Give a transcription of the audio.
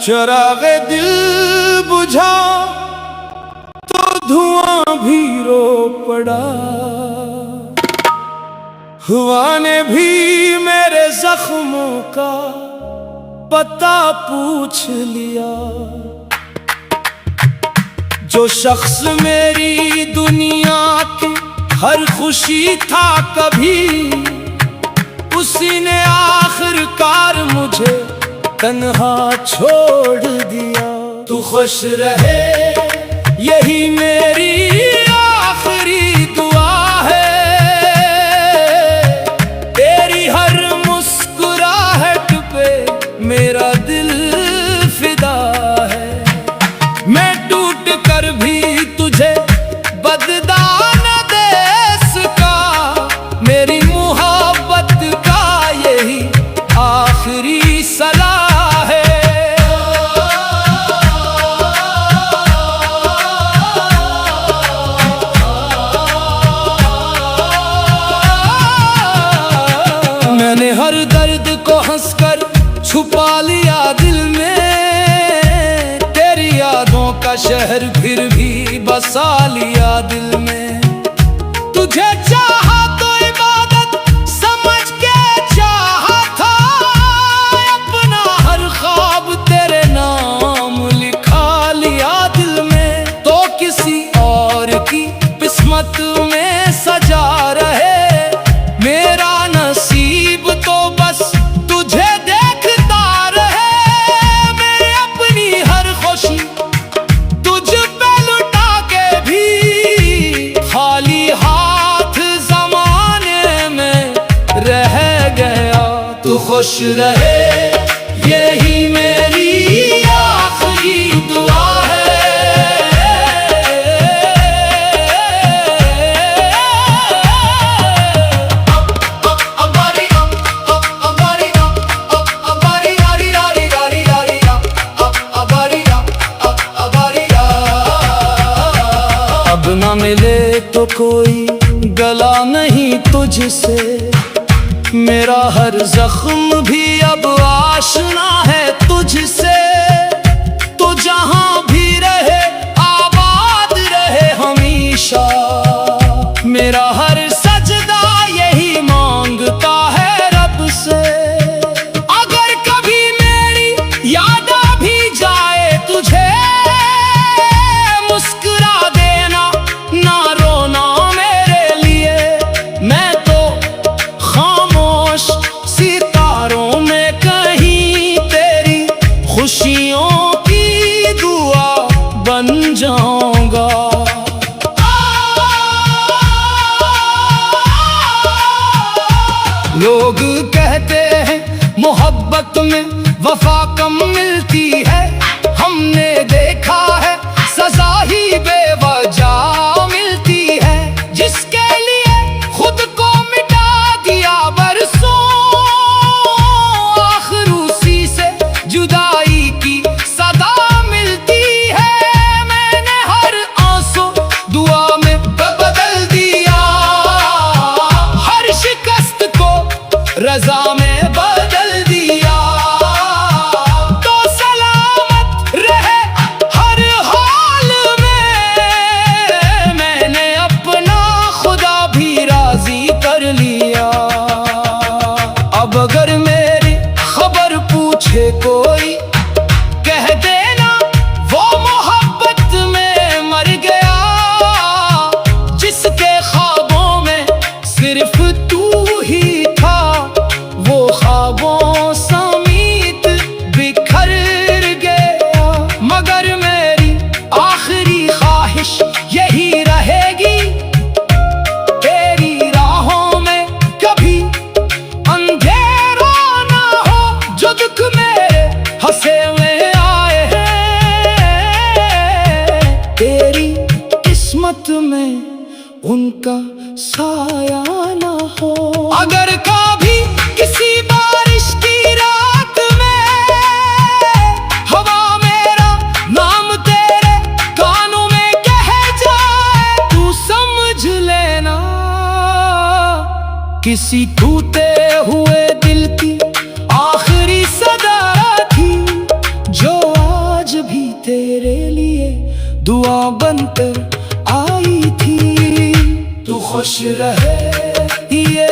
चरागे दिल बुझा तो धुआं भी रो पड़ा, हुआ ने भी मेरे जख्मों का पता पूछ लिया। जो शख्स मेरी दुनिया की हर खुशी था कभी, उसी ने आखिरकार मुझे तन्हा छोड़ दिया। तू खुश रहे यही मेरी आखिरी दुआ है, तेरी हर मुस्कुराहट पे मेरा दिल फिदा है। मैं टूट कर भी तुझे बदला न दे सका, मेरी मोहब्बत का यही आखिरी सलाह। मैंने हर दर्द को हंसकर छुपा लिया दिल में, तेरी यादों का शहर फिर भी बसा लिया दिल में। तुझे चाहा तो इबादत समझ के चाहा था, अपना हर ख्वाब तेरे नाम लिखा लिया दिल में। तो किसी और की किस्मत में सजा रहे मेरा नसीब, तो बस तुझे देखता रहे। मैं अपनी हर खुशी तुझ पे लुटा के भी खाली हाथ ज़माने में रह गया। तू खुश रहे यही मेरी आखिरी दुआ है। अब न मिले तो कोई गला नहीं तुझसे, मेरा हर जख्म भी अब आशना है तुझसे। तो जहां भी रहे आबाद रहे हमेशा, मेरा हर सजदा यही मांगता है रब से। अगर कभी मेरी याद आ भी जाए तुझे, मुस्कुरा देना ना रोना मेरे लिए। मैं तो खामोश सितारों में कहीं तेरी खुशियों की दुआ बन जाऊंगा। लोग कहते हैं मोहब्बत में वफा कम मिलती है, हमने देखा है सजा ही बेवजह मिलती है। जिसके लिए खुद को मिटा दिया बरसों, आखिर उसी से जुदाई की सदा मिलती है। मैंने हर आंसू दुआ में बदल दिया, हर शिकस्त को रजा में बदल दिया। तो सलामत रहे हर हाल में, मैंने अपना खुदा भी राजी कर लिया। अब अगर मेरी खबर पूछे कोई, कह देना वो मोहब्बत में मर गया। जिसके ख्वाबों में सिर्फ तू ही था, वो ख्वाबों समेत बिखर गया। मगर मेरी आखिरी ख्वाहिश यही रहेगी, तेरी राहों में कभी अंधेरा ना हो। जो दुख मेरे हंसे में आए हैं, तेरी किस्मत में उनका साया ना हो। अगर कभी किसी बारिश किसी टूटे हुए दिल की आखिरी सदा थी, जो आज भी तेरे लिए दुआ बनकर आई थी। तू खुश रहे ये